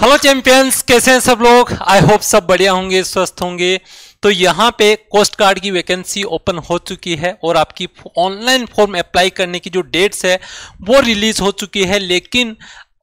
Hello champions, कैसे हैं सब लोग। आई होप सब बढ़िया होंगे, स्वस्थ होंगे। तो यहाँ पे कोस्ट गार्ड की वैकेंसी ओपन हो चुकी है और आपकी ऑनलाइन फॉर्म अप्लाई करने की जो डेट्स है वो रिलीज हो चुकी है। लेकिन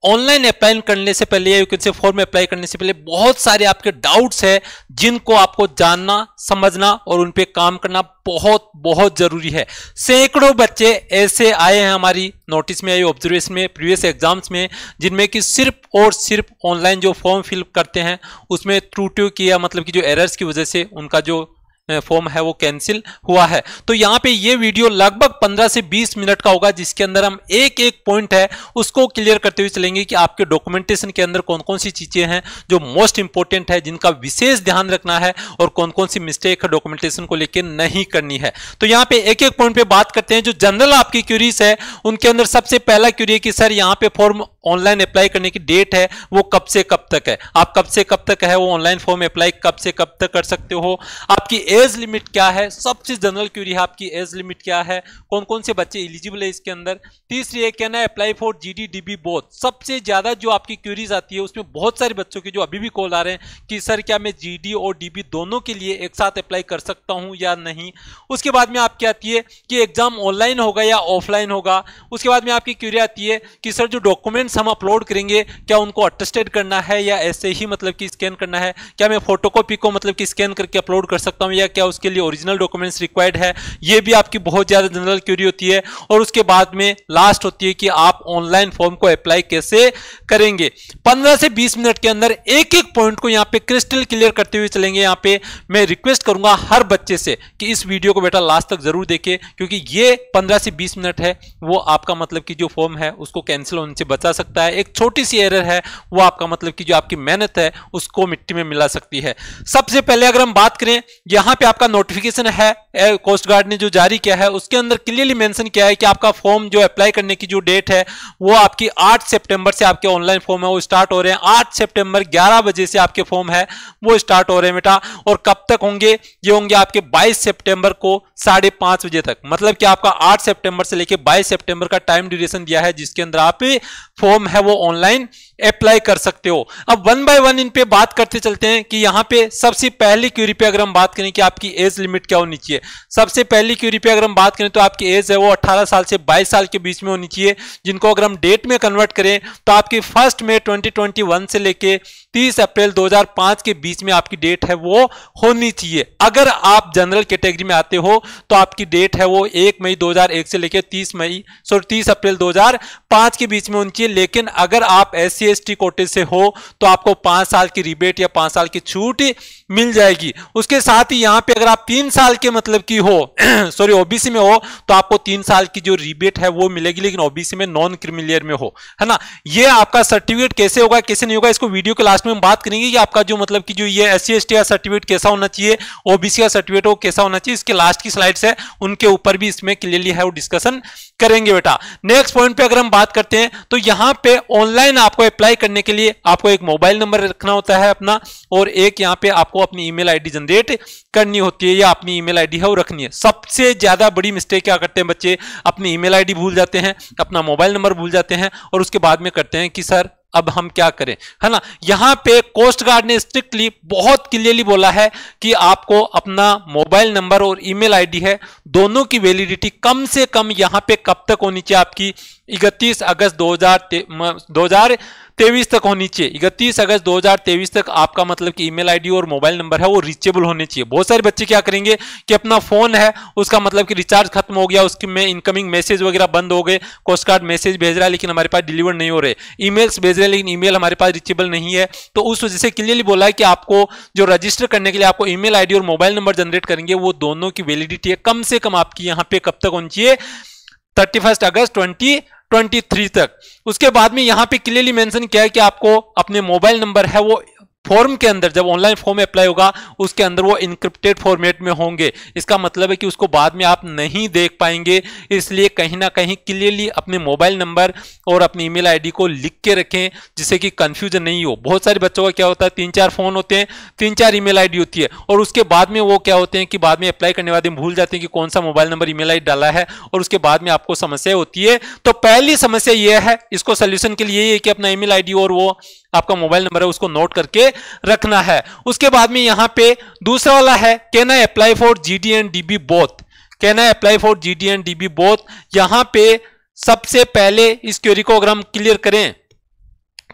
ऑनलाइन अप्लाई करने से पहले या वैकेंसी फॉर्म अप्लाई करने से पहले बहुत सारे आपके डाउट्स है जिनको आपको जानना, समझना और उन पे काम करना बहुत बहुत जरूरी है। सैकड़ों बच्चे ऐसे आए हैं हमारी नोटिस में, ऑब्जर्वेशन में, प्रीवियस एग्जाम्स में, जिनमें कि सिर्फ और सिर्फ ऑनलाइन जो फॉर्म फिल करते हैं उसमें त्रुटियों की या मतलब कि जो एरर्स की वजह से उनका जो फॉर्म है वो कैंसिल हुआ है। तो यहाँ पे ये वीडियो लगभग 15 से 20 मिनट का होगा, जिसके अंदर हम एक एक पॉइंट है उसको क्लियर करते हुए चलेंगे कि आपके डॉक्यूमेंटेशन के अंदर कौन कौन सी चीजें हैं जो मोस्ट इंपॉर्टेंट है, जिनका विशेष ध्यान रखना है और कौन कौन सी मिस्टेक है डॉक्यूमेंटेशन को लेकर नहीं करनी है। तो यहाँ पे एक एक पॉइंट पे बात करते हैं। जो जनरल आपकी क्यूरीज है उनके अंदर सबसे पहला क्यूरी है कि सर यहाँ पे फॉर्म ऑनलाइन अप्लाई करने की डेट है वो कब से कब तक है, आप कब से कब तक है वो ऑनलाइन फॉर्म अप्लाई कब से कब तक कर सकते हो, आपकी एज लिमिट क्या है। सबसे जनरल क्यूरी है आपकी एज लिमिट क्या है, कौन कौन से बच्चे एलिजिबल है इसके अंदर। तीसरी एक कहना है apply for GD dB both. सबसे ज्यादा जो आपकी क्यूरीज आती है उसमें बहुत सारे बच्चों के जो अभी भी कॉल आ रहे हैं कि सर क्या मैं जीडी और डीबी दोनों के लिए एक साथ अप्लाई कर सकता हूं या नहीं। उसके बाद में आपकी आती है कि एग्जाम ऑनलाइन होगा या ऑफलाइन होगा। उसके बाद में आपकी क्यूरी आती है कि सर जो डॉक्यूमेंट्स हम अपलोड करेंगे क्या उनको अटेस्टेड करना है या ऐसे ही मतलब कि स्कैन करना है, क्या मैं फोटोकॉपी को मतलब कि स्कैन करके अपलोड कर सकता हूं या क्या उसके लिए ओरिजिनल डॉक्यूमेंट्स रिक्वायर्ड है। ये भी आपकी बहुत ज्यादा जनरल क्यूरी होती है। और उसके बाद में लास्ट होती है कि आप ऑनलाइन फॉर्म को अप्लाई कैसे करेंगे। 15 से 20 मिनट के अंदर एक एक पॉइंट को यहां पे क्रिस्टल क्लियर करते हुए चलेंगे। यहां पे मैं रिक्वेस्ट करूंगा हर बच्चे से कि इस वीडियो को बेटा लास्ट तक जरूर देखें, क्योंकि ये 15 से 20 मिनट है वो आपका मतलब कि जो फॉर्म है उसको कैंसिल होने से बचा सकता है। एक छोटी सी एरर है वो आपका मतलब कि जो आपकी मेहनत है उसको मिट्टी में मिला सकती है। सबसे पहले अगर हम बात करें, यहां पे आपका नोटिफिकेशन है कोस्ट गार्ड ने जो जारी किया है उसके अंदर क्लियरली मेंशन किया है कि आपका फॉर्म जो अप्लाई करने की जो डेट है वो आपकी 8 सितंबर से आपके ऑनलाइन फॉर्म है वो स्टार्ट हो रहे हैं। 8 सितंबर 11 बजे से आपके फॉर्म है वो स्टार्ट हो रहे हैं बेटा। और कब तक होंगे? ये होंगे आपके 22 सितंबर को 5:30 बजे तक। मतलब कि आपका 8 सितंबर से लेकर 22 सितंबर का टाइम ड्यूरेशन दिया है जिसके अंदर आप फॉर्म है वो ऑनलाइन अप्लाई कर सकते हो। अब वन बाय वन इन पे बात करते चलते हैं कि यहां पे सबसे पहली क्यूरी पे अगर हम बात करें कि आपकी एज लिमिट क्या होनी चाहिए। सबसे पहली क्यूरी पे अगर हम बात करें तो आपकी एज है वो 18 साल से 22 साल के बीच में होनी चाहिए, जिनको अगर हम डेट में कन्वर्ट करें तो आपकी 1 मई 2021 से लेके 30 अप्रैल 2005 के बीच में आपकी डेट है वो होनी चाहिए। अगर आप जनरल कैटेगरी में आते हो तो आपकी डेट है वो 1 मई 2001 से लेकर 30 अप्रैल 2005 के बीच में होनी चाहिए। लेकिन अगर आप SC/ST कोटे से हो तो आपको 5 साल की रिबेट या 5 साल की छूट मिल जाएगी। उसके साथ ही यहां पे अगर आप 3 साल के मतलब की हो सॉरी ओबीसी में हो तो आपको 3 साल की जो रिबेट है वो मिलेगी, लेकिन ओबीसी में नॉन क्रिमिलियर में हो, है ना। ये आपका सर्टिफिकेट कैसे होगा कैसे नहीं होगा इसको वीडियो के लास्ट में हम बात करेंगे कि आपका जो मतलब कि जो ये SC/ST का सर्टिफिकेट कैसा होना चाहिए, ओबीसी का सर्टिफिकेट वो कैसा होना चाहिए, इसके लास्ट की स्लाइड्स है उनके ऊपर भी इसमें क्लियरली है वो डिस्कशन करेंगे बेटा। नेक्स्ट पॉइंट पे अगर हम बात करते हैं तो यहां पे ऑनलाइन आपको अप्लाई करने के लिए आपको एक मोबाइल नंबर रखना होता है अपना, और एक यहां पे आपको अपनी ईमेल आईडी जनरेट करनी होती है या अपनी ईमेल आईडी है वो रखनी है। सबसे ज्यादा बड़ी मिस्टेक क्या करते हैं बच्चे, अपनी ईमेल आईडी भूल जाते हैं, अपना मोबाइल नंबर भूल जाते हैं और उसके बाद में करते हैं कि सर अब हम क्या करें, है ना। यहां पे कोस्ट गार्ड ने स्ट्रिक्टली बहुत क्लियरली बोला है कि आपको अपना मोबाइल नंबर और ईमेल आईडी है दोनों की वैलिडिटी कम से कम यहां पे कब तक होनी चाहिए, आपकी 31 अगस्त 2023 तक होनी चाहिए। 31 अगस्त 2023 तक आपका मतलब कि ईमेल आईडी और मोबाइल नंबर है वो रीचेबल होने चाहिए। बहुत सारे बच्चे क्या करेंगे कि अपना फोन है उसका मतलब कि रिचार्ज खत्म हो गया, उसकी में इनकमिंग मैसेज वगैरह बंद हो गए, कोस्ट गार्ड मैसेज भेज रहा है लेकिन हमारे पास डिलीवर नहीं हो रहे, ईमेल्स भेज रहे हैं लेकिन ईमेल हमारे पास रीचेबल नहीं है। तो उस वजह से क्लियरली बोला है कि आपको जो रजिस्टर करने के लिए आपको ईमेल आईडी और मोबाइल नंबर जनरेट करेंगे वो दोनों की वैलिडिटी है कम से कम आपकी यहां पे कब तक होनी चाहिए, 31 अगस्त 2023 तक। उसके बाद में यहां पे क्लियरली मेंशन किया है कि आपको अपने मोबाइल नंबर है वो फॉर्म के अंदर, जब ऑनलाइन फॉर्म अप्लाई होगा उसके अंदर वो इनक्रिप्टेड फॉर्मेट में होंगे। इसका मतलब है कि उसको बाद में आप नहीं देख पाएंगे, इसलिए कहीं ना कहीं क्लियरली अपने मोबाइल नंबर और अपनी ईमेल आईडी को लिख के रखें, जिससे कि कंफ्यूजन नहीं हो। बहुत सारे बच्चों का क्या होता है, 3-4 फोन होते हैं, 3-4 ईमेल आईडी होती है, और उसके बाद में वो क्या होते हैं कि बाद में अप्लाई करने वाले भूल जाते हैं कि कौन सा मोबाइल नंबर ईमेल आईडी डाला है, और उसके बाद में आपको समस्या होती है। तो पहली समस्या यह है, इसको सोल्यूशन के लिए है कि अपना ईमेल आईडी और वो आपका मोबाइल नंबर है उसको नोट करके रखना है। उसके बाद में यहां पे दूसरा वाला है, can I apply for GD and dB both, can I apply for GD and dB both. यहां पे सबसे पहले इस क्वेरी को अगर हम क्लियर करें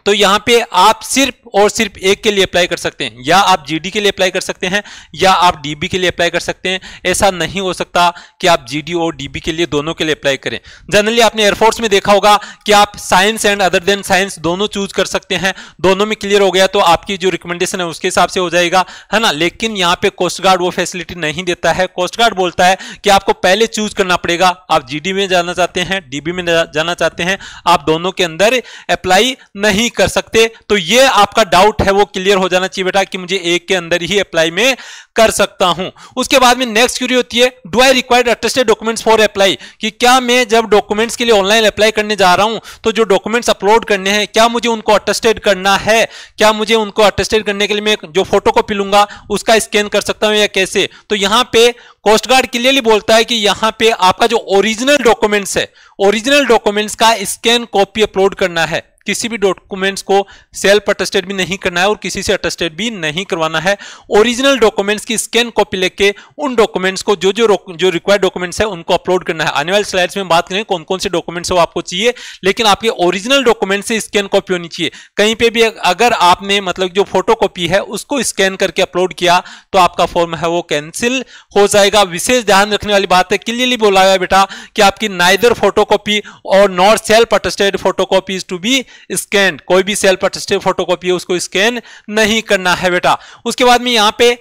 तो यहां पे आप सिर्फ और सिर्फ एक के लिए अप्लाई कर सकते हैं, या आप जीडी के लिए अप्लाई कर सकते हैं या आप डीबी के लिए अप्लाई कर सकते हैं। ऐसा नहीं हो सकता कि आप जीडी और डीबी के लिए दोनों के लिए अप्लाई करें। जनरली आपने एयरफोर्स में देखा होगा कि आप science and other than science दोनों चूज कर सकते हैं, दोनों में क्लियर हो गया तो आपकी जो रिकमेंडेशन है उसके हिसाब से हो जाएगा, है ना। लेकिन यहाँ पे कोस्ट गार्ड वो फैसिलिटी नहीं देता है। कोस्ट गार्ड बोलता है कि आपको पहले चूज करना पड़ेगा, आप जीडी में जाना चाहते हैं, डीबी में जाना चाहते हैं, आप दोनों के अंदर अप्लाई नहीं कर सकते। तो ये आपका डाउट है वो क्लियर हो जाना चाहिए बेटा कि मुझे एक के अंदर ही अप्लाई में कर सकता हूं। उसके बाद में नेक्स्ट क्वेरी होती है, do I required attested documents for apply, कि क्या मैं जब डॉक्यूमेंट्स के लिए ऑनलाइन अप्लाई करने जा रहा हूं तो जो डॉक्यूमेंट्स अपलोड करने हैं क्या मुझे उनको अटेस्टेड करना है, क्या मुझे उनको अटेस्टेड करने के लिए मैं जो फोटोकॉपी लूंगा उसका स्कैन कर सकता हूं या कैसे। तो यहां पे कोस्ट गार्ड क्लियरली बोलता है कि यहां पे आपका जो ओरिजिनल डॉक्यूमेंट्स है, ओरिजिनल डॉक्यूमेंट्स का स्कैन कॉपी अपलोड करना है। किसी भी डॉक्यूमेंट्स को सेल्फ अटेस्टेड भी नहीं करना है और किसी से अटेस्टेड भी नहीं करवाना है। ओरिजिनल डॉक्यूमेंट्स की स्कैन कॉपी लेके उन डॉक्यूमेंट्स को जो रिक्वायर्ड डॉक्यूमेंट्स है उनको अपलोड करना है। आने वाले स्लाइड्स में बात करें कौन कौन से डॉक्यूमेंट्स वो आपको चाहिए, लेकिन आपके ओरिजिनल डॉक्यूमेंट से स्कैन कॉपी होनी चाहिए। कहीं पे भी अगर आपने मतलब जो फोटो कॉपी है उसको स्कैन करके अपलोड किया तो आपका फॉर्म है वो कैंसिल हो जाएगा। विशेष ध्यान रखने वाली बात है, क्लियरली बोला गया बेटा कि आपकी नाइदर फोटोकॉपी और not self attested photocopy is to be scan, कोई भी सेल्फ अटेस्टेड फोटोकॉपी है उसको स्कैन नहीं करना है बेटा। उसके बाद में यहां पे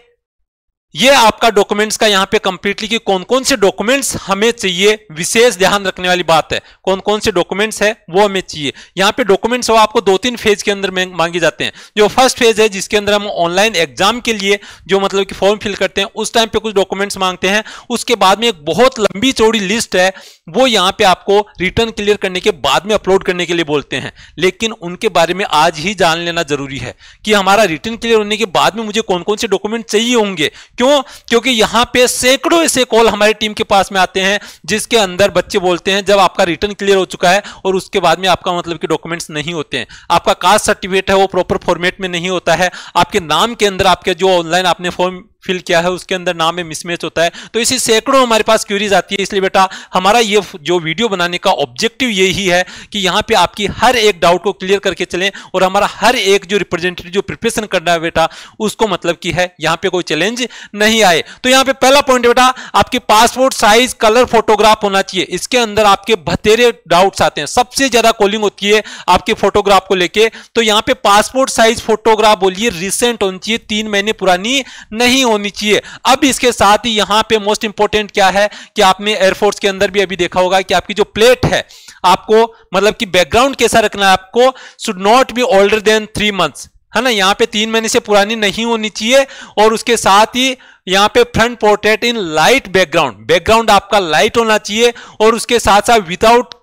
ये आपका डॉक्यूमेंट्स का यहां पे कंप्लीटली कि कौन कौन से डॉक्यूमेंट्स हमें चाहिए, विशेष ध्यान रखने वाली बात है कौन कौन से डॉक्यूमेंट्स है वो हमें चाहिए। यहां पे डॉक्यूमेंट्स वो आपको 2-3 फेज के अंदर मांगे जाते हैं। जो फर्स्ट फेज है जिसके अंदर हम ऑनलाइन एग्जाम के लिए जो मतलब कि फॉर्म फिल करते हैं उस टाइम पे कुछ डॉक्यूमेंट्स मांगते हैं। उसके बाद में एक बहुत लंबी चौड़ी लिस्ट है वो यहां पे आपको रिटर्न क्लियर करने के बाद में अपलोड करने के लिए बोलते हैं, लेकिन उनके बारे में आज ही जान लेना जरूरी है कि हमारा रिटर्न क्लियर होने के बाद में मुझे कौन कौन से डॉक्यूमेंट चाहिए होंगे। क्यों? क्योंकि यहां पे सैकड़ों ऐसे कॉल हमारी टीम के पास में आते हैं जिसके अंदर बच्चे बोलते हैं जब आपका रिटर्न क्लियर हो चुका है और उसके बाद में आपका मतलब कि डॉक्यूमेंट्स नहीं होते हैं, आपका कास्ट सर्टिफिकेट है वो प्रॉपर फॉर्मेट में नहीं होता है, आपके नाम के अंदर आपके जो ऑनलाइन आपने फॉर्म फिल किया है उसके अंदर नाम में मिसमैच होता है। तो इसी सैकड़ों हमारे पास क्वेरीज आती है। इसलिए बेटा हमारा ये जो वीडियो बनाने का ऑब्जेक्टिव यही है कि यहां पे आपकी हर एक डाउट को क्लियर करके चलें और हमारा हर एक जो रिप्रेजेंटेटिव जो प्रिपरेशन करना है बेटा उसको मतलब की है यहां पे कोई चैलेंज नहीं आए। तो यहां पे पहला पॉइंट बेटा आपके पासपोर्ट साइज कलर फोटोग्राफ होना चाहिए। इसके अंदर आपके बतेरे डाउट्स आते हैं, सबसे ज्यादा कॉलिंग होती है आपके फोटोग्राफ को लेके। तो यहां पे पासपोर्ट साइज फोटोग्राफ बोलिए रिसेंट होनी चाहिए, 3 महीने पुरानी नहीं होनी चाहिए। अब इसके साथ ही यहां पे मोस्ट इंपोर्टेंट क्या है कि आपने एयरफोर्स के अंदर भी अभी देखा होगा कि आपकी जो प्लेट है आपको मतलब कि बैकग्राउंड कैसा रखना है, आपको should not be older than 3 months, है ना। यहां पे 3 महीने से पुरानी नहीं होनी चाहिए। और उसके साथ ही यहां पे front portrait in light background, background आपका लाइट होना चाहिए। और उसके साथ साथ विदाउट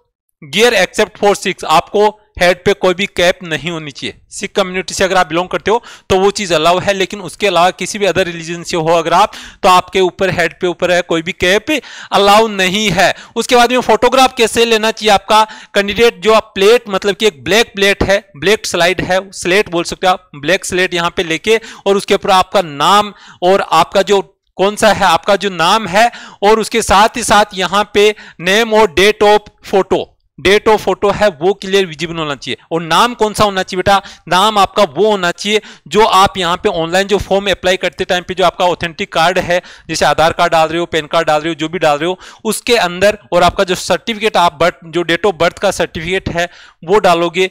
गियर एक्सेप्ट फॉर 6, आपको हेड पे कोई भी कैप नहीं होनी चाहिए। सिख कम्युनिटी से अगर आप बिलोंग करते हो तो वो चीज अलाउ है, लेकिन उसके अलावा किसी भी अदर रिलीजन से हो अगर आप तो आपके ऊपर हेड पे ऊपर है कोई भी कैप अलाउ नहीं है। उसके बाद में फोटोग्राफ कैसे लेना चाहिए आपका कैंडिडेट, जो आप प्लेट मतलब कि एक ब्लैक प्लेट है, ब्लैक स्लाइड है, स्लेट बोल सकते हो आप, ब्लैक स्लेट यहां पे लेके और उसके ऊपर आपका नाम और आपका जो कौन सा है आपका जो नाम है और उसके साथ ही साथ यहां पे नेम और date of photo, date of photo है वो क्लियर विजिबल होना चाहिए। और नाम कौन सा होना चाहिए बेटा, नाम आपका वो होना चाहिए जो आप यहां पे ऑनलाइन जो फॉर्म अप्लाई करते टाइम पे जो आपका ऑथेंटिक कार्ड है, जैसे आधार कार्ड डाल रहे हो, पैन कार्ड डाल रहे हो, जो भी डाल रहे हो उसके अंदर, और आपका जो सर्टिफिकेट आप बर्थ जो डेट ऑफ बर्थ का सर्टिफिकेट है वो डालोगे।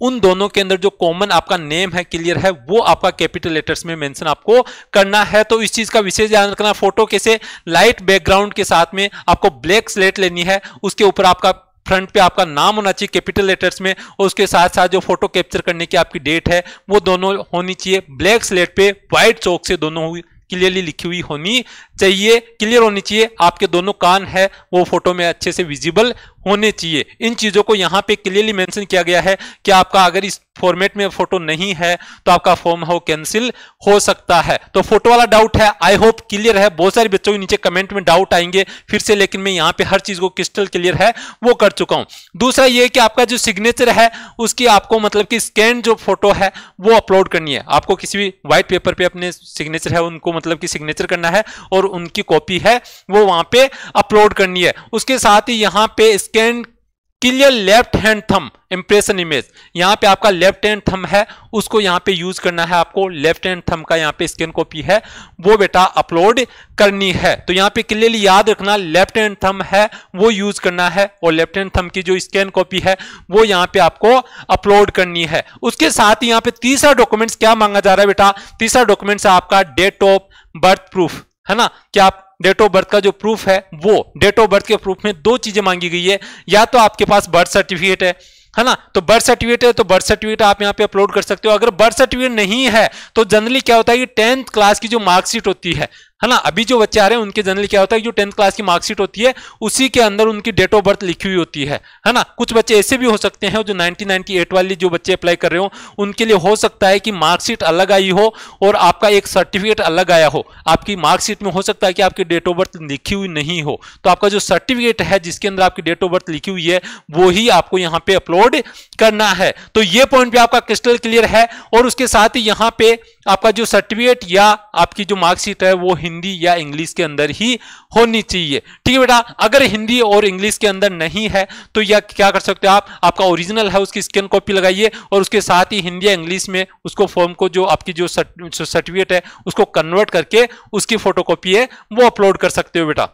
उन दोनों के अंदर जो कॉमन आपका नेम है क्लियर है वो आपका कैपिटल लेटर्स में मेंशन आपको करना है। तो इस चीज का विशेष ध्यान रखना। फोटो कैसे, लाइट बैकग्राउंड के साथ में आपको ब्लैक स्लेट लेनी है, उसके ऊपर आपका फ्रंट पे आपका नाम होना चाहिए कैपिटल लेटर्स में, और उसके साथ साथ जो फोटो कैप्चर करने की आपकी डेट है वो दोनों होनी चाहिए ब्लैक स्लेट पे व्हाइट चौक से दोनों क्लियरली लिखी हुई होनी चाहिए, क्लियर होनी चाहिए। आपके दोनों कान है वो फोटो में अच्छे से विजिबल होने चाहिए। इन चीजों को यहां पे क्लियरली मेंशन किया गया है कि आपका अगर इस फॉर्मेट में फोटो नहीं है तो आपका फॉर्म हो कैंसिल हो सकता है। तो फोटो वाला डाउट है, आई होप क्लियर है। बहुत सारे बच्चों के नीचे कमेंट में डाउट आएंगे फिर से, लेकिन मैं यहां पे हर चीज को क्रिस्टल क्लियर है वो कर चुका हूं। दूसरा ये कि आपका जो सिग्नेचर है उसकी आपको मतलब कि स्कैन जो फोटो है वो अपलोड करनी है। आपको किसी भी व्हाइट पेपर पे अपने सिग्नेचर है उनको मतलब कि सिग्नेचर करना है और उनकी कॉपी है वो वहां पे अपलोड करनी है। उसके साथ ही यहां पे scan clear left hand thumb impression image, यहां पे आपका लेफ्ट हैंड थंब है उसको यहां पे यूज करना है। आपको लेफ्ट हैंड थंब का यहां पे स्कैन कॉपी है वो बेटा अपलोड करनी है। तो यहां पे क्लियरली याद रखना लेफ्ट हैंड थंब है वो यूज करना है और लेफ्ट हैंड थंब की जो स्कैन कॉपी है वो यहां पे आपको अपलोड करनी है। उसके साथ ही यहां पे तीसरा डॉक्यूमेंट्स क्या मांगा जा रहा है बेटा, तीसरा डॉक्यूमेंट्स है आपका डेट ऑफ बर्थ प्रूफ, है ना। क्या आप डेट ऑफ बर्थ का जो प्रूफ है वो डेट ऑफ बर्थ के प्रूफ में दो चीजें मांगी गई है, या तो आपके पास बर्थ सर्टिफिकेट है ना, तो बर्थ सर्टिफिकेट है तो बर्थ सर्टिफिकेट आप यहां पे अपलोड कर सकते हो। अगर बर्थ सर्टिफिकेट नहीं है तो जनरली क्या होता है कि 10th क्लास की जो मार्कशीट होती है ना, अभी जो बच्चे आ रहे हैं उनके जनरली क्या होता है कि जो 10th क्लास की मार्कशीट होती है उसी के अंदर उनकी डेट ऑफ बर्थ लिखी हुई होती है ना। कुछ बच्चे ऐसे भी हो सकते हैं जो 1998 वाली जो बच्चे अप्लाई कर रहे हो उनके लिए हो सकता है कि मार्कशीट अलग आई हो और आपका एक सर्टिफिकेट अलग आया हो। आपकी मार्कशीट में हो सकता है कि आपकी डेट ऑफ बर्थ लिखी हुई नहीं हो, तो आपका जो सर्टिफिकेट है जिसके अंदर आपकी डेट ऑफ बर्थ लिखी हुई है वो ही आपको यहां पे अपलोड करना है। तो ये पॉइंट भी आपका क्रिस्टल क्लियर है। और उसके साथ ही यहां पे आपका जो सर्टिफिकेट या आपकी जो मार्कशीट है वो हिंदी या इंग्लिश के अंदर ही होनी चाहिए, ठीक है बेटा। अगर हिंदी और इंग्लिश के अंदर नहीं है तो या क्या कर सकते हो आप, आपका ओरिजिनल है उसकी स्कैन कॉपी लगाइए और उसके साथ ही हिंदी या इंग्लिश में उसको फॉर्म को जो आपकी जो सर्टिफिकेट है उसको कन्वर्ट करके उसकी फोटोकॉपी है वो अपलोड कर सकते हो बेटा।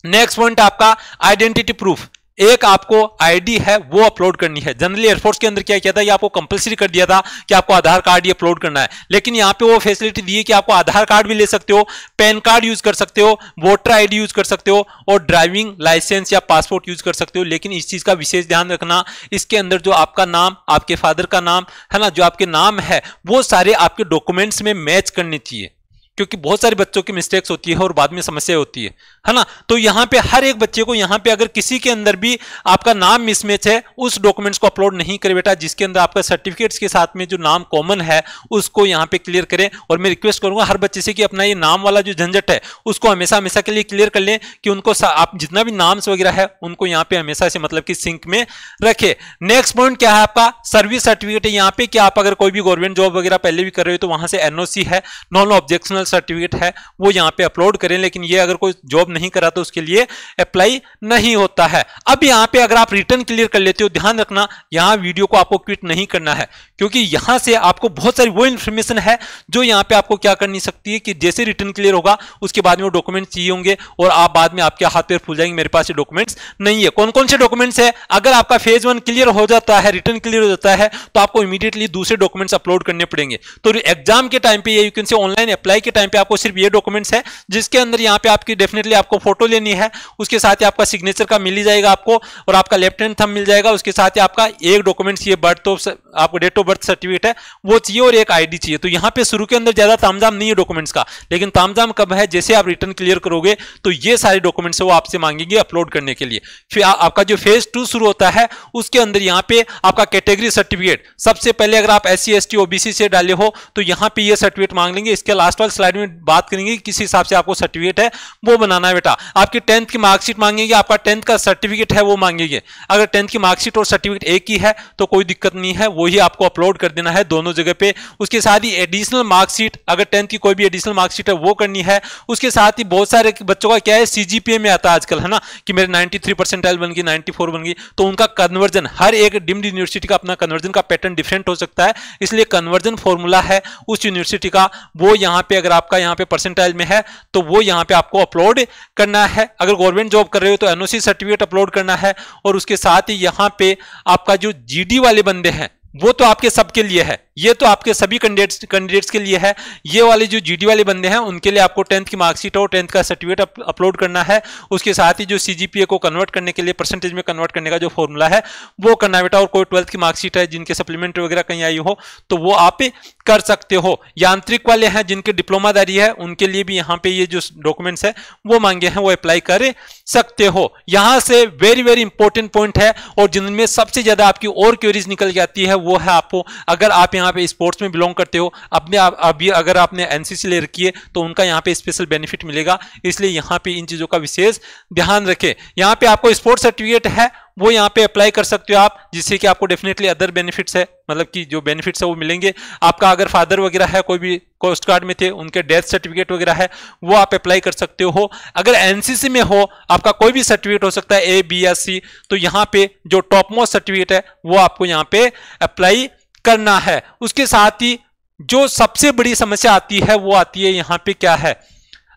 नेक्स्ट पॉइंट आपका आइडेंटिटी प्रूफ, एक आपको आईडी है वो अपलोड करनी है। जनरली एयरफोर्स के अंदर क्या किया था, ये आपको कंपलसरी कर दिया था कि आपको आधार कार्ड ये अपलोड करना है, लेकिन यहाँ पे वो फैसिलिटी दी है कि आपको आधार कार्ड भी ले सकते हो, पैन कार्ड यूज कर सकते हो, वोटर आईडी यूज कर सकते हो और ड्राइविंग लाइसेंस या पासपोर्ट यूज कर सकते हो। लेकिन इस चीज का विशेष ध्यान रखना, इसके अंदर जो आपका नाम, आपके फादर का नाम है ना, जो आपके नाम है वो सारे आपके डॉक्यूमेंट्स में मैच करने चाहिए, क्योंकि बहुत सारे बच्चों की मिस्टेक्स होती है और बाद में समस्या होती है ना। तो यहां पे हर एक बच्चे को यहां पे अगर किसी के अंदर भी आपका नाम मिसमैच है उस डॉक्यूमेंट्स को अपलोड नहीं करे बेटा। जिसके अंदर आपका सर्टिफिकेट्स के साथ में जो नाम कॉमन है उसको यहां पे क्लियर करें। और मैं रिक्वेस्ट करूंगा हर बच्चे से कि अपना ये नाम वाला जो झंझट है उसको हमेशा हमेशा के लिए क्लियर कर लें, कि उनको आप जितना भी नाम्स वगैरह है उनको यहाँ पे हमेशा से मतलब कि सिंक में रखे। नेक्स्ट पॉइंट क्या है आपका सर्विस सर्टिफिकेट है। यहाँ पे कि आप अगर कोई भी गवर्नमेंट जॉब वगैरह पहले भी कर रहे हो तो वहां से एनओसी है, नॉन ऑब्जेक्शनल सर्टिफिकेट है, वो यहां पे अपलोड करें। लेकिन ये अगर कोई जॉब नहीं करा तो उसके लिए अप्लाई नहीं होता है। अब यहां पे अगर आप रिटर्न क्लियर कर लेते हो, ध्यान रखना यहां वीडियो को आपको क्विट नहीं करना है, क्योंकि यहां से आपको बहुत सारी वो इंफॉर्मेशन है जो यहां पे आपको क्या करनी सकती है कि जैसे रिटर्न क्लियर होगा उसके बाद में वो डॉक्यूमेंट चाहिए होंगे और आप बाद में आपके हाथ पैर फूल जाएंगे, मेरे पास ये डॉक्यूमेंट्स नहीं है। कौन कौन से डॉक्यूमेंट्स है, अगर आपका फेज 1 क्लियर हो जाता है, रिटर्न क्लियर हो जाता है, तो आपको इमीडिएटली दूसरे डॉक्यूमेंट्स अपलोड करने पड़ेंगे। तो एग्जाम के टाइम पे, you can say online apply के टाइम पे आपको सिर्फ ये डॉक्यूमेंट्स है जिसके अंदर यहाँ पे आपकी डेफिनेटली आपको फोटो लेनी है, उसके साथ ही आपका सिग्नेचर का मिल ही जाएगा आपको और आपका लेफ्ट हैंड थंब मिल जाएगा। उसके साथ ही आपका एक डॉक्यूमेंट्स ये बर्थ ऑफ आपको डेट ऑफ बर्थ सर्टिफिकेट है वो चाहिए और एक आईडी चाहिए। तो यहाँ पे शुरू के अंदर ज्यादा तामझाम नहीं है डॉक्यूमेंट्स का, लेकिन तामझाम कब है, जैसे आप रिटर्न क्लियर करोगे तो ये सारे डॉक्यूमेंट्स वो आपसे मांगेंगे अपलोड करने के लिए। फिर आपका जो फेज 2 शुरू होता है उसके अंदर यहाँ पे आपका कैटेगरी सर्टिफिकेट, सबसे पहले अगर आप SC ST OBC से डाले हो तो यहाँ पे ये सर्टिफिकेट मांग लेंगे। इसके लास्ट वाली स्लाइड में बात करेंगे किस हिसाब से आपको सर्टिफिकेट है वो बनाना है बेटा। आपकी 10th की मार्कशीट मांगेंगे, आपका 10th का सर्टिफिकेट है वो मांगेंगे। अगर 10th की मार्कशीट और सर्टिफिकेट एक ही है तो कोई दिक्कत नहीं है, वही आपको अपलोड कर देना है दोनों जगह पे। उसके साथ ही एडिशनल मार्कशीट, अगर 10th की कोई भी एडिशनल मार्कशीट है वो करनी है। उसके साथ ही बहुत सारे बच्चों का क्या है CGPA में आता है आजकल, है ना, कि मेरे 93 परसेंटाइल बन गई, 94 बन गई, तो उनका कन्वर्जन, हर एक डीम्ड यूनिवर्सिटी का अपना कन्वर्जन का पैटर्न डिफरेंट हो सकता है, इसलिए कन्वर्जन फॉर्मूला है उस यूनिवर्सिटी का, वो यहाँ पे अगर आपका यहाँ पे परसेंटाइल में है तो वो यहाँ पे आपको अपलोड करना है। अगर गवर्नमेंट जॉब कर रहे हो तो NOC सर्टिफिकेट अपलोड करना है। और उसके साथ ही यहाँ पे आपका जो GD वाले बंदे हैं वो तो आपके सबके लिए है, ये तो आपके सभी कैंडिडेट्स के लिए है। ये वाले जो जीडी वाले बंदे हैं उनके लिए आपको 10th की मार्कशीट और 10th का सर्टिफिकेट अपलोड करना है। उसके साथ ही जो सीजीपीए को कन्वर्ट करने के लिए परसेंटेज में कन्वर्ट करने का जो फॉर्मूला है वो करना बेटा। और कोई 12th की मार्कशीट है जिनके सप्लीमेंट्री वगैरह कहीं आई हो तो वो आप कर सकते हो। यांत्रिक वाले हैं जिनके डिप्लोमादारी है उनके लिए भी यहाँ पे ये जो डॉक्यूमेंट्स है वो मांगे हैं वो अप्लाई कर सकते हो। यहां से वेरी वेरी इंपॉर्टेंट पॉइंट है और जिनमें सबसे ज्यादा आपकी और क्वेरीज निकल के आती है वो है आपको, अगर आप यहाँ पे स्पोर्ट्स में बिलोंग करते हो, अपने अभी अगर आपने एनसीसी ले रखी है तो उनका यहाँ पे स्पेशल बेनिफिट मिलेगा, इसलिए यहाँ पे इन चीजों का विशेष ध्यान रखें। यहाँ पे आपको स्पोर्ट्स सर्टिफिकेट है वो यहाँ पे अप्लाई कर सकते हो आप, जिससे कि आपको डेफिनेटली अदर बेनिफिट्स है, मतलब कि जो बेनिफिट्स है वो मिलेंगे। आपका अगर फादर वगैरह है कोई भी कोस्ट गार्ड में थे उनके डेथ सर्टिफिकेट वगैरह है वो आप अप्लाई कर सकते हो। अगर एनसीसी में हो आपका कोई भी सर्टिफिकेट हो सकता है ए बी या सी, तो यहाँ पे जो टॉप मोस्ट सर्टिफिकेट है वो आपको यहाँ पे अप्लाई करना है। उसके साथ ही जो सबसे बड़ी समस्या आती है वो आती है यहाँ पे क्या है,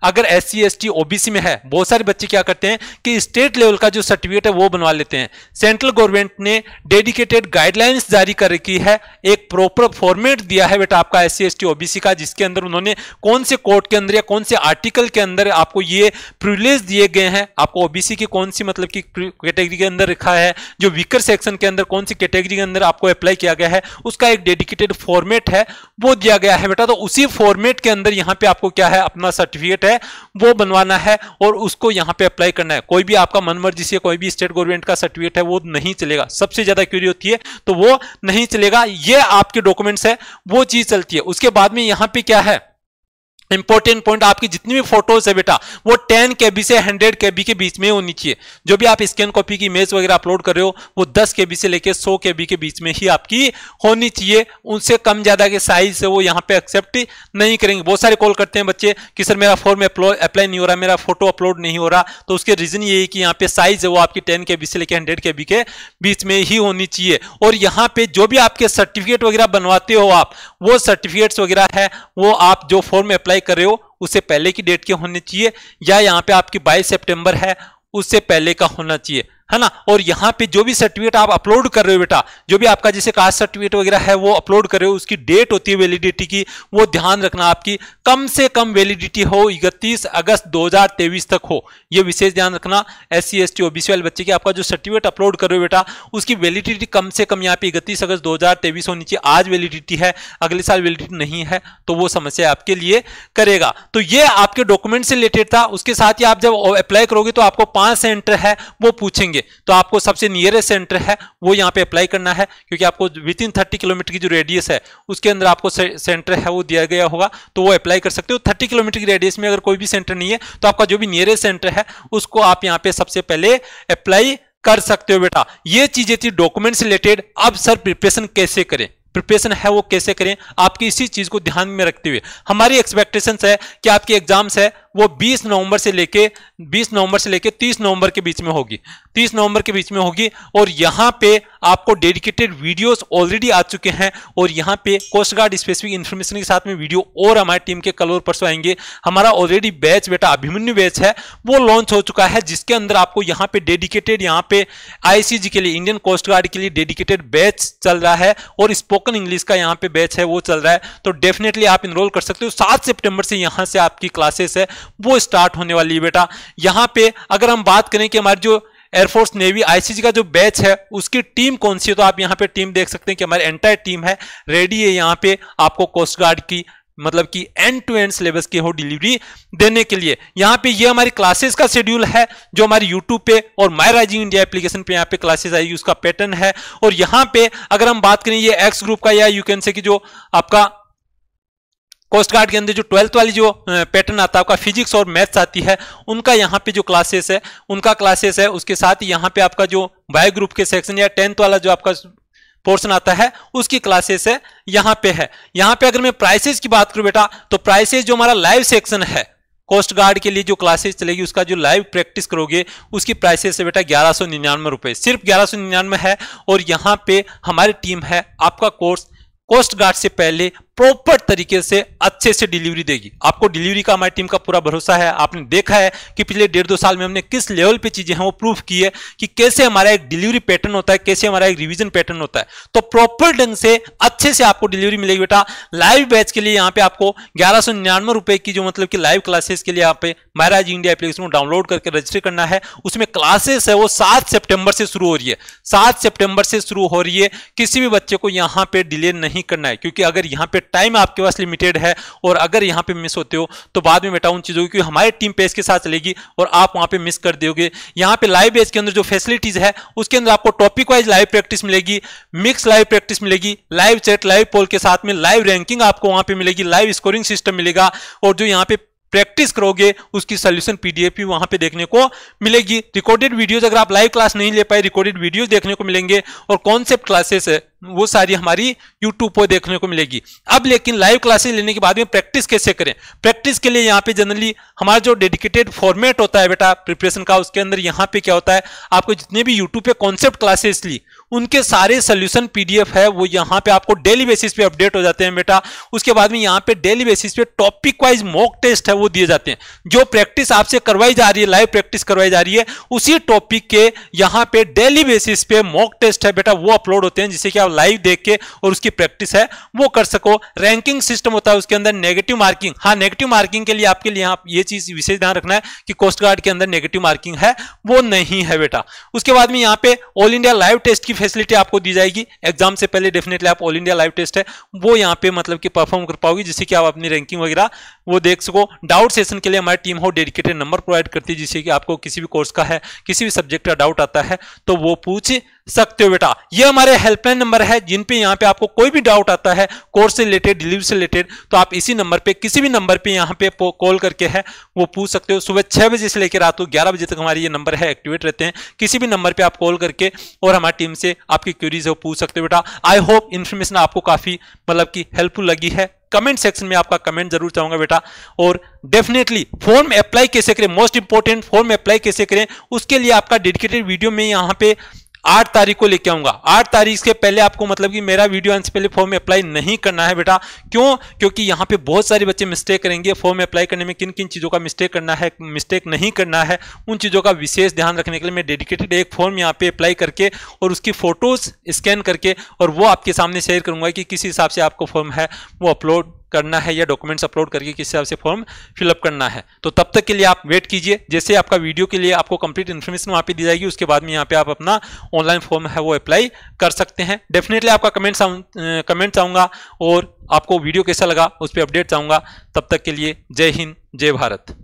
अगर SC ST OBC में है बहुत सारे बच्चे क्या करते हैं कि स्टेट लेवल का जो सर्टिफिकेट है वो बनवा लेते हैं। सेंट्रल गवर्नमेंट ने डेडिकेटेड गाइडलाइंस जारी कर रखी है, एक प्रॉपर फॉर्मेट दिया है बेटा आपका SC ST OBC का, जिसके अंदर उन्होंने कौन से कोड के अंदर या कौन से आर्टिकल के अंदर आपको ये प्रिविलेज दिए गए हैं, आपको OBC की कौन सी मतलब की कैटेगरी के अंदर रखा है, जो वीकर सेक्शन के अंदर कौन सी कैटेगरी के अंदर आपको अप्लाई किया गया है, उसका एक डेडिकेटेड फॉर्मेट है वो दिया गया है बेटा। तो उसी फॉर्मेट के अंदर यहाँ पे आपको क्या है अपना सर्टिफिकेट है वो बनवाना है और उसको यहां पे अप्लाई करना है। कोई भी आपका मनमर्जी से कोई भी स्टेट गवर्नमेंट का सर्टिफिकेट है वो नहीं चलेगा, सबसे ज्यादा क्वेरी होती है तो वो नहीं चलेगा। ये आपके डॉक्यूमेंट्स है वो चीज चलती है। उसके बाद में यहां पे क्या है इंपॉर्टेंट पॉइंट, आपकी जितनी भी फोटोज है बेटा वो 10 KB से 100 KB के बीच में होनी चाहिए। जो भी आप स्कैन कॉपी की इमेज वगैरह अपलोड कर रहे हो वो 10 KB से लेके 100 KB के बीच में ही आपकी होनी चाहिए। उनसे कम ज्यादा के साइज से वो यहाँ पे एक्सेप्ट नहीं करेंगे। बहुत सारे कॉल करते हैं बच्चे कि सर मेरा फॉर्म अप्लाई नहीं हो रहा, मेरा फोटो अपलोड नहीं हो रहा, तो उसके रीजन ये है कि यहाँ पे साइज है वो आपकी 10 KB से लेके 100 KB के बीच में ही होनी चाहिए। और यहाँ पे जो भी आपके सर्टिफिकेट वगैरह बनवाते हो आप, वो सर्टिफिकेट्स वगैरह है वो आप जो फॉर्म अप्लाई कर रहे हो उससे पहले की डेट के होने चाहिए, या यहाँ पे आपकी 22 सितंबर है उससे पहले का होना चाहिए, है ना। और यहाँ पे जो भी सर्टिफिकेट आप अपलोड कर रहे हो बेटा, जो भी आपका जैसे कास्ट सर्टिफिकेट वगैरह है वो अपलोड कर रहे हो, उसकी डेट होती है वैलिडिटी की, वो ध्यान रखना आपकी कम से कम वैलिडिटी हो 31 अगस्त 2023 तक हो, ये विशेष ध्यान रखना। SC ST OBC वाले बच्चे की आपका जो सर्टिफिकेट अपलोड कर रहे हो बेटा उसकी वैलिडिटी कम से कम यहाँ पे 31 अगस्त 2023 होनी चाहिए। आज वैलिडिटी है अगले साल वैलिडिटी नहीं है तो वो समस्या आपके लिए करेगा। तो ये आपके डॉक्यूमेंट से रिलेटेड था। उसके साथ ही आप जब अप्लाई करोगे तो आपको 5 सेंटर है वो पूछेंगे, तो आपको सबसे नियरेस्ट सेंटर है वो यहाँ पे अप्लाई करना है, क्योंकि आपको विद इन 30 किलोमीटर की जो रेडियस है उसके अंदर आपको सेंटर है वो दिया गया होगा, तो वो अप्लाई कर सकते हो। 30 किलोमीटर की रेडियस में अगर कोई भी सेंटर नहीं है तो आपका जो भी नियरेस्ट सेंटर है उसको आप यहाँ पे सबसे पहले अप्लाई कर सकते हो बेटा। ये चीजें थी डॉक्यूमेंट से रिलेटेड। अब सर प्रिपरेशन कैसे करें, प्रिपरेशन है वो कैसे करें, आपकी इसी चीज को ध्यान में रखते हुए हमारी एक्सपेक्टेशंस है कि आपके एग्जाम्स है वो 20 नवंबर से लेके 30 नवंबर के बीच में होगी, 30 नवंबर के बीच में होगी। और यहाँ पे आपको डेडिकेटेड वीडियोस ऑलरेडी आ चुके हैं और यहाँ पे कोस्ट गार्ड स्पेसिफिक इन्फॉर्मेशन के साथ में वीडियो और हमारी टीम के कल और परसों आएंगे। हमारा ऑलरेडी बैच बेटा अभिमन्यु बैच है वो लॉन्च हो चुका है, जिसके अंदर आपको यहाँ पे डेडिकेटेड यहाँ पे ICG के लिए, इंडियन कोस्ट गार्ड के लिए डेडिकेटेड बैच चल रहा है और स्पोकन इंग्लिश का यहाँ पे बैच है वो चल रहा है, तो डेफिनेटली आप इनरोल कर सकते हो। 7 सितंबर से यहाँ से आपकी क्लासेस है वो स्टार्ट होने वाली है बेटा। यहाँ पे अगर हम बात करें कि हमारी जो एयरफोर्स नेवी ICG का जो बैच है उसकी टीम कौन सी है, तो आप यहाँ पे टीम देख सकते हैं कि हमारी एंटायर टीम है रेडी है यहाँ पे आपको कोस्ट गार्ड की मतलब कि एंड टू एंड सिलेबस की हो डिलीवरी देने के लिए। यहाँ पे ये हमारी क्लासेस का शेड्यूल है जो हमारी यूट्यूब पे और माय राइजिंग इंडिया एप्लीकेशन पे यहाँ पे क्लासेस आएगी, उसका पैटर्न है। और यहाँ पे अगर हम बात करें ये एक्स ग्रुप का, या यू कैन से कि जो आपका कोस्ट गार्ड के अंदर जो 12th वाली जो पैटर्न आता है आपका फिजिक्स और मैथ्स आती है, उनका यहाँ पे जो क्लासेस है उनका क्लासेस है। उसके साथ ही यहाँ पे आपका जो बायो ग्रुप के सेक्शन या 10th वाला जो आपका पोर्शन आता है उसकी क्लासेस है यहाँ पे है। यहाँ पे अगर मैं प्राइसेस की बात करूं बेटा, तो प्राइसेस जो हमारा लाइव सेक्शन है कोस्ट गार्ड के लिए जो क्लासेस चलेगी उसका जो लाइव प्रैक्टिस करोगे उसकी प्राइसेस है बेटा 1199 रुपए, सिर्फ 1199 है। और यहाँ पे हमारी टीम है आपका कोर्स कोस्ट गार्ड से पहले प्रॉपर तरीके से अच्छे से डिलीवरी देगी। आपको डिलीवरी का हमारी टीम का पूरा भरोसा है। आपने देखा है कि पिछले 1.5-2 साल में हमने किस लेवल पे चीजें हैं वो प्रूफ की है कि कैसे हमारा एक डिलीवरी पैटर्न होता है, कैसे हमारा एक रिवीजन पैटर्न होता है। तो प्रॉपर ढंग से अच्छे से आपको डिलीवरी मिलेगी बेटा। लाइव बैच के लिए यहाँ पे आपको 1199 रुपए की जो मतलब कि लाइव क्लासेस के लिए यहाँ पे महाराज इंडिया एप्लीकेशन को डाउनलोड करके रजिस्टर करना है। उसमें क्लासेस है वो 7 सितंबर से शुरू हो रही है, 7 सितंबर से शुरू हो रही है। किसी भी बच्चे को यहाँ पे डिले नहीं करना है, क्योंकि अगर यहाँ पे टाइम आपके पास लिमिटेड है और अगर यहाँ पे मिस होते हो तो बाद में बेटा उन चीजों की हमारी टीम पेज के साथ चलेगी और आप वहां पे मिस कर दोगे। यहाँ पे लाइव बैच के अंदर जो फैसिलिटीज है उसके अंदर आपको टॉपिक वाइज लाइव प्रैक्टिस मिलेगी, मिक्स लाइव प्रैक्टिस मिलेगी, लाइव चैट, लाइव पोल के साथ में लाइव रैंकिंग आपको वहां पे मिलेगी, लाइव स्कोरिंग सिस्टम मिलेगा और जो यहाँ पे प्रैक्टिस करोगे उसकी सोल्यूशन पीडीएफ भी वहां पे देखने को मिलेगी। रिकॉर्डेड वीडियोस, अगर आप लाइव क्लास नहीं ले पाए, रिकॉर्डेड वीडियोस देखने को मिलेंगे और कॉन्सेप्ट क्लासेस है वो सारी हमारी यूट्यूब पर देखने को मिलेगी। अब लेकिन लाइव क्लासेस लेने के बाद में प्रैक्टिस कैसे करें? प्रैक्टिस के लिए यहाँ पे जनरली हमारा जो डेडिकेटेड फॉर्मेट होता है बेटा प्रिपरेशन का, उसके अंदर यहाँ पे क्या होता है, आपको जितने भी यूट्यूब पे कॉन्सेप्ट क्लासेस ली उनके सारे सोल्यूशन पीडीएफ है वो यहाँ पे आपको डेली बेसिस पे अपडेट हो जाते हैं बेटा। उसके बाद में यहाँ पे डेली बेसिस पे टॉपिक वाइज मॉक टेस्ट है वो दिए जाते हैं। जो प्रैक्टिस आपसे करवाई जा रही है, लाइव प्रैक्टिस करवाई जा रही है, उसी टॉपिक के यहाँ पे डेली बेसिस पे मॉक टेस्ट है बेटा वो अपलोड होते हैं, जिससे कि आप लाइव देख के और उसकी प्रैक्टिस है वो कर सको। रैंकिंग सिस्टम होता है उसके अंदर, नेगेटिव मार्किंग, हाँ नेगेटिव मार्किंग के लिए आपके लिए यहाँ ये चीज विशेष ध्यान रखना है कि कोस्ट गार्ड के अंदर नेगेटिव मार्किंग है वो नहीं है बेटा। उसके बाद में यहाँ पे ऑल इंडिया लाइव टेस्ट की फैसिलिटी आपको दी जाएगी। एग्जाम से पहले डेफिनेटली आप ऑल इंडिया लाइव टेस्ट है वो यहाँ पे मतलब कि परफॉर्म कर पाओगे, जिससे कि आप अपनी रैंकिंग वगैरह वो देख सको। डाउट सेशन के लिए हमारी टीम हो डेडिकेटेड नंबर प्रोवाइड करती है, जिससे कि आपको किसी भी कोर्स का है, किसी भी सब्जेक्ट का डाउट आता है तो वो पूछ सकते हो बेटा। ये हमारे हेल्पलाइन नंबर है जिन पे यहाँ पे आपको कोई भी डाउट आता है कोर्स से रिलेटेड, डिलीवरी से रिलेटेड, तो आप इसी नंबर पे किसी भी नंबर पे यहाँ पे कॉल करके है वो पूछ सकते हो। सुबह 6 बजे से लेकर रात को 11 बजे तक हमारे ये नंबर है एक्टिवेट रहते हैं। किसी भी नंबर पे आप कॉल करके और हमारी टीम से आपकी क्वेरीज है वो पूछ सकते हो बेटा। आई होप इन्फॉर्मेशन आपको काफी मतलब की हेल्पफुल लगी है। कमेंट सेक्शन में आपका कमेंट जरूर चाहूंगा बेटा। और डेफिनेटली फॉर्म अप्लाई कैसे करें, मोस्ट इंपोर्टेंट फॉर्म अप्लाई कैसे करें, उसके लिए आपका डेडिकेटेड वीडियो में यहाँ पे 8 तारीख को लेके आऊंगा। 8 तारीख से पहले आपको मतलब कि मेरा वीडियो आने से पहले फॉर्म अप्लाई नहीं करना है बेटा। क्यों? क्योंकि यहाँ पे बहुत सारे बच्चे मिस्टेक करेंगे। फॉर्म अप्लाई करने में किन किन चीज़ों का मिस्टेक करना है, मिस्टेक नहीं करना है, उन चीज़ों का विशेष ध्यान रखने के लिए मैं डेडिकेटेड एक फॉर्म यहाँ पे अप्लाई करके और उसकी फोटोज स्कैन करके और वो आपके सामने शेयर करूंगा कि किस हिसाब से आपको फॉर्म है वो अपलोड करना है या डॉक्यूमेंट्स अपलोड करके किस हिसाब से फॉर्म फिलअप करना है। तो तब तक के लिए आप वेट कीजिए। जैसे आपका वीडियो के लिए आपको कंप्लीट इन्फॉर्मेशन वहाँ पे दी जाएगी, उसके बाद में यहाँ पे आप अपना ऑनलाइन फॉर्म है वो अप्लाई कर सकते हैं। डेफिनेटली आपका कमेंट चाहूँगा और आपको वीडियो कैसा लगा उस पर अपडेट चाहूँगा। तब तक के लिए जय हिंद, जय भारत।